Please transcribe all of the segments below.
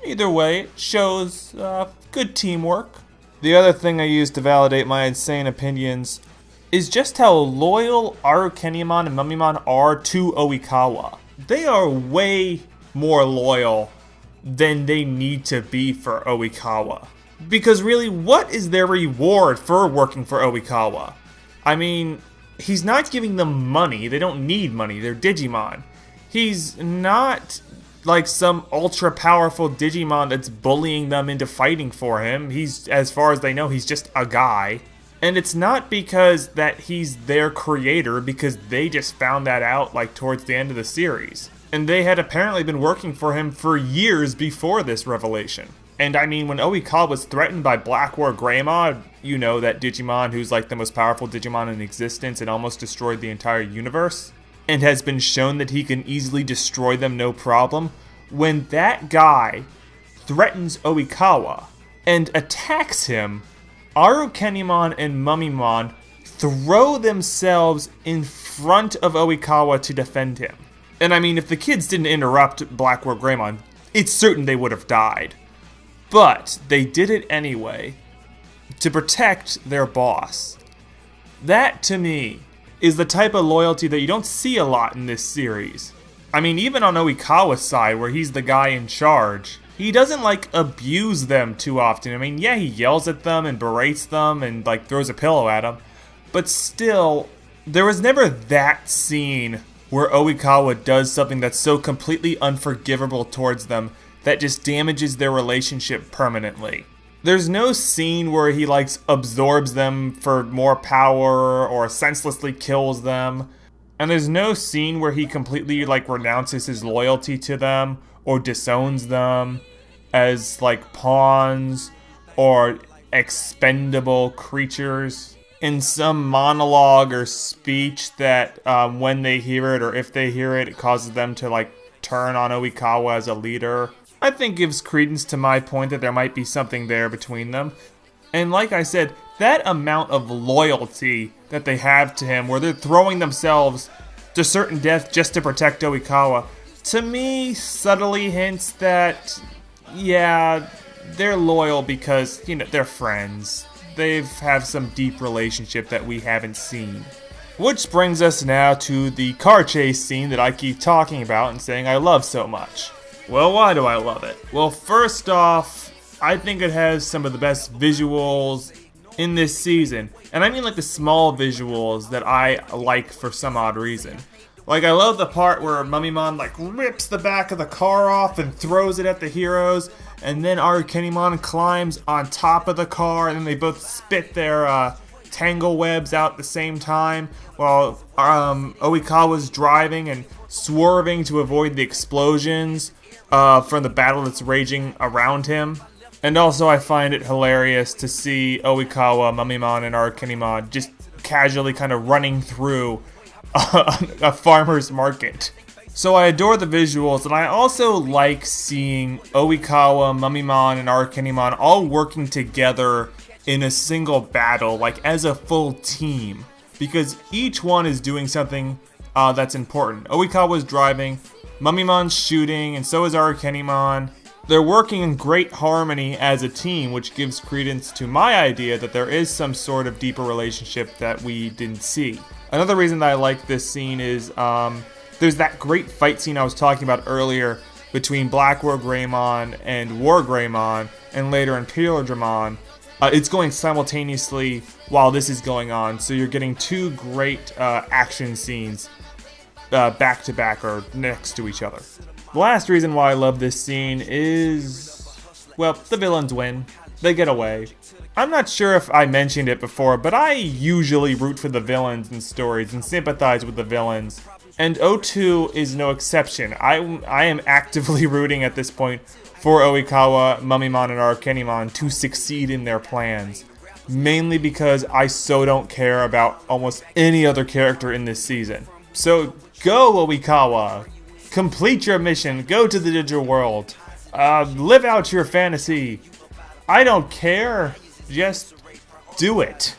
Either way, it shows good teamwork. The other thing I use to validate my insane opinions is just how loyal Arukenimon and Mummymon are to Oikawa. They are way more loyal than they need to be for Oikawa. Because really, what is their reward for working for Oikawa? I mean, he's not giving them money. They don't need money. They're Digimon. He's not like some ultra powerful Digimon that's bullying them into fighting for him. He's, as far as they know, he's just a guy. And it's not because that he's their creator, because they just found that out like towards the end of the series. And they had apparently been working for him for years before this revelation. And I mean, when Oikawa was threatened by Black War Greymon, you know, that Digimon who's like the most powerful Digimon in existence and almost destroyed the entire universe, and has been shown that he can easily destroy them no problem, when that guy threatens Oikawa and attacks him, Arukenimon and Mummymon throw themselves in front of Oikawa to defend him. And I mean, if the kids didn't interrupt Black War Greymon, it's certain they would have died. But they did it anyway to protect their boss. That, to me, is the type of loyalty that you don't see a lot in this series. I mean, even on Oikawa's side, where he's the guy in charge, he doesn't, like, abuse them too often. I mean, yeah, he yells at them and berates them and, like, throws a pillow at them. But still, there was never that scene where Oikawa does something that's so completely unforgivable towards them that just damages their relationship permanently. There's no scene where he, like, absorbs them for more power or senselessly kills them. And there's no scene where he completely, like, renounces his loyalty to them or disowns them as, like, pawns or expendable creatures in some monologue or speech that when they hear it or if they hear it, it causes them to, like, turn on Oikawa as a leader. I think gives credence to my point that there might be something there between them. And like I said, that amount of loyalty that they have to him, where they're throwing themselves to certain death just to protect Oikawa, to me subtly hints that, yeah, they're loyal because, you know, they're friends. They have some deep relationship that we haven't seen. Which brings us now to the car chase scene that I keep talking about and saying I love so much. Well, why do I love it? Well, first off, I think it has some of the best visuals in this season. And I mean like the small visuals that I like for some odd reason. Like, I love the part where Mummymon, like, rips the back of the car off and throws it at the heroes. And then Arukenimon climbs on top of the car, and then they both spit their tangle webs out at the same time. While Oikawa's driving and swerving to avoid the explosions from the battle that's raging around him. And also I find it hilarious to see Oikawa, Mummymon, and Arukenimon just casually kind of running through a farmer's market. So I adore the visuals, and I also like seeing Oikawa, Mummymon, and Arukenimon all working together in a single battle, like as a full team. Because each one is doing something that's important. Oikawa's driving, Mummimon's shooting, and so is Arukenimon. They're working in great harmony as a team, which gives credence to my idea that there is some sort of deeper relationship that we didn't see. Another reason that I like this scene is there's that great fight scene I was talking about earlier between Black War Greymon and War Greymon, and later Imperial Dramon. It's going simultaneously while this is going on, so you're getting two great action scenes back to back or next to each other. The last reason why I love this scene is, well, the villains win. They get away. I'm not sure if I mentioned it before, but I usually root for the villains in stories and sympathize with the villains. And O2 is no exception. I am actively rooting at this point for Oikawa, Mummymon, and Arukenimon to succeed in their plans. Mainly because I so don't care about almost any other character in this season. So go, Oikawa! Complete your mission, go to the digital world, live out your fantasy. I don't care, just do it.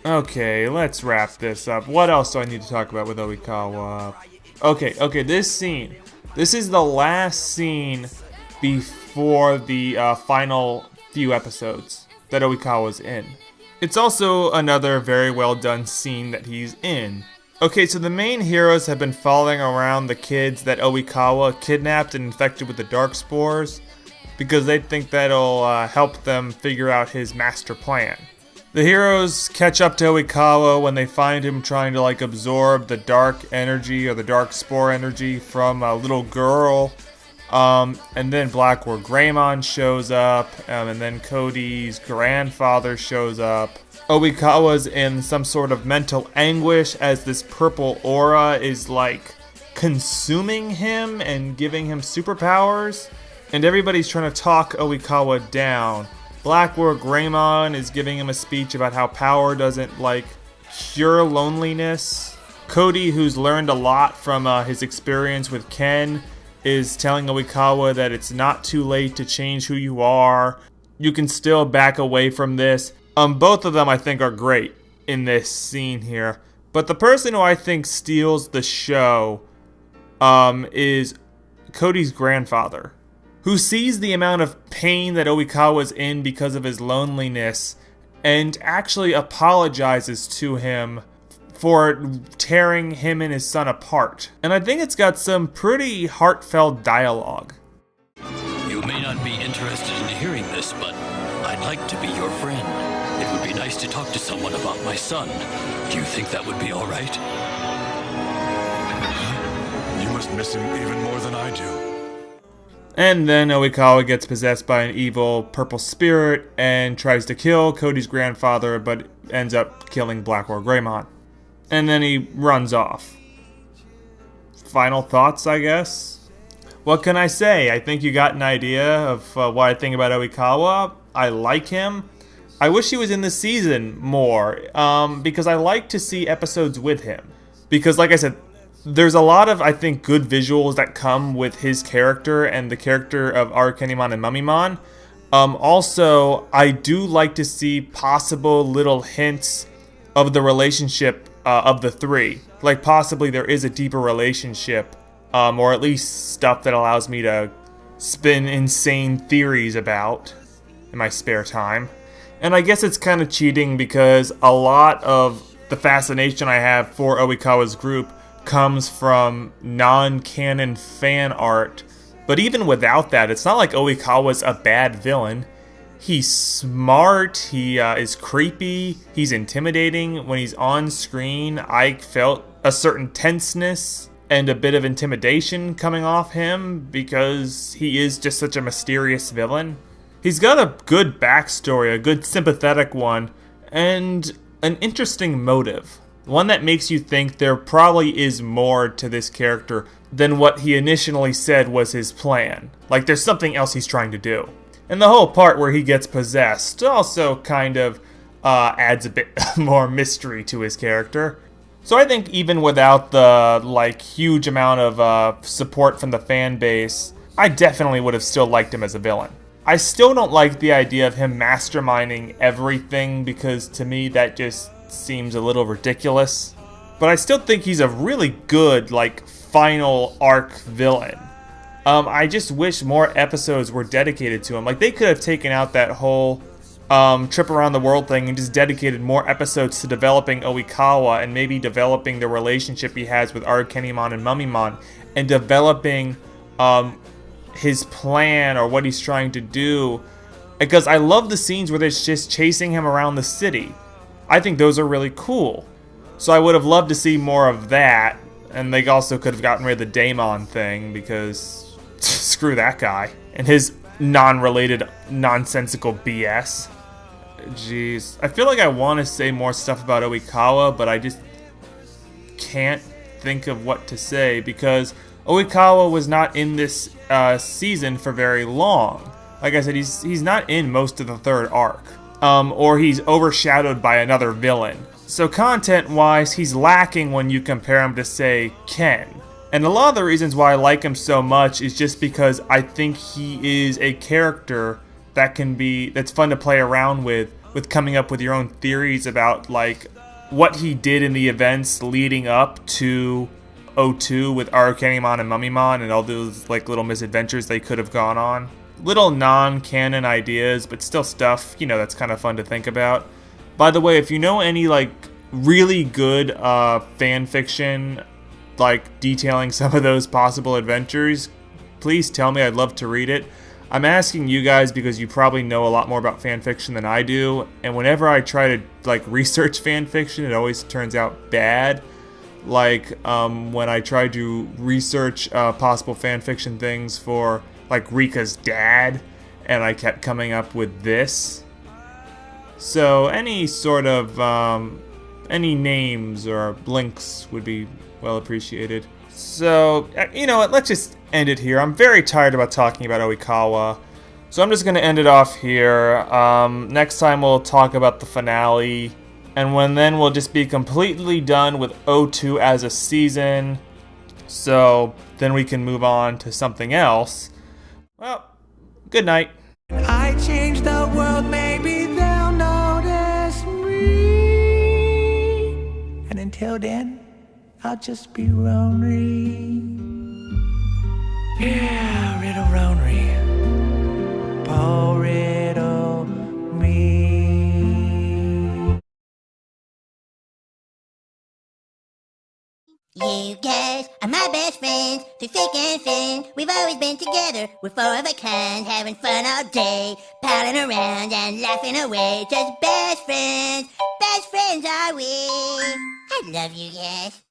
Okay, let's wrap this up. What else do I need to talk about with Oikawa? Okay, this scene. This is the last scene before for the final few episodes that Oikawa's in. It's also another very well done scene that he's in. Okay, so the main heroes have been following around the kids that Oikawa kidnapped and infected with the dark spores because they think that'll help them figure out his master plan. The heroes catch up to Oikawa when they find him trying to absorb the dark energy or the dark spore energy from a little girl. And then Blackwood Greymon shows up, and then Cody's grandfather shows up. Oikawa's in some sort of mental anguish as this purple aura is consuming him and giving him superpowers. And everybody's trying to talk Oikawa down. Blackwood Greymon is giving him a speech about how power doesn't cure loneliness. Cody, who's learned a lot from his experience with Ken, is telling Oikawa that it's not too late to change who you are. You can still back away from this. Both of them I think are great in this scene here. But the person who I think steals the show is Cody's grandfather, who sees the amount of pain that Oikawa's in because of his loneliness and actually apologizes to him for tearing him and his son apart. And I think it's got some pretty heartfelt dialogue. You may not be interested in hearing this, but I'd like to be your friend. It would be nice to talk to someone about my son. Do you think that would be all right? You must miss him even more than I do. And then Oikawa gets possessed by an evil purple spirit and tries to kill Cody's grandfather, but ends up killing Blackwood Greymon. And then he runs off. Final thoughts, I guess? What can I say? I think you got an idea of what I think about Oikawa. I like him. I wish he was in the season more, because I like to see episodes with him. Because like I said, there's a lot of, I think, good visuals that come with his character and the character of Arukenimon and Mummymon. Also, I do like to see possible little hints of the relationship of the three. Like possibly there is a deeper relationship, or at least stuff that allows me to spin insane theories about in my spare time. And I guess it's kind of cheating because a lot of the fascination I have for Oikawa's group comes from non-canon fan art. But even without that, it's not like Oikawa's a bad villain. He's smart, he is creepy, he's intimidating. When he's on screen, I felt a certain tenseness and a bit of intimidation coming off him because he is just such a mysterious villain. He's got a good backstory, a good sympathetic one, and an interesting motive. One that makes you think there probably is more to this character than what he initially said was his plan. Like there's something else he's trying to do. And the whole part where he gets possessed also kind of adds a bit more mystery to his character. So I think even without the huge amount of support from the fan base, I definitely would have still liked him as a villain. I still don't like the idea of him masterminding everything because to me that just seems a little ridiculous. But I still think he's a really good final arc villain. I just wish more episodes were dedicated to him. They could have taken out that whole trip around the world thing and just dedicated more episodes to developing Oikawa and maybe developing the relationship he has with Arukenimon and Mummymon and developing his plan or what he's trying to do. Because I love the scenes where they're just chasing him around the city. I think those are really cool. So I would have loved to see more of that. And they also could have gotten rid of the Daemon thing because screw that guy and his non-related nonsensical BS. Jeez. I feel like I want to say more stuff about Oikawa, but I just can't think of what to say because Oikawa was not in this season for very long. Like I said, he's not in most of the third arc. Or he's overshadowed by another villain. So content-wise, he's lacking when you compare him to, say, Ken. And a lot of the reasons why I like him so much is just because I think he is a character that's fun to play around with coming up with your own theories about, what he did in the events leading up to O2 with Arukenimon and Mummymon and all those, little misadventures they could have gone on. little non-canon ideas, but still stuff, that's kind of fun to think about. By the way, if you know any, like, really good fan fiction, like, detailing some of those possible adventures, please tell me. I'd love to read it. I'm asking you guys because you probably know a lot more about fan fiction than I do, and whenever I try to, like, research fan fiction, it always turns out bad. Like, when I tried to research possible fan fiction things for, like, Rika's dad, and I kept coming up with this. So any sort of, any names or links would be well appreciated. So, you know what, let's just end it here. I'm very tired about talking about Oikawa, so I'm just going to end it off here. Next time we'll talk about the finale, and then we'll just be completely done with O2 as a season, so then we can move on to something else. Well, good night. I change the world, maybe they'll notice me. And until then, I'll just be lonely. Yeah, riddle lonely. Poor riddle me. You guys are my best friends, through thick and thin. We've always been together, we're four of a kind, having fun all day, palling around and laughing away. Just best friends are we. I love you guys.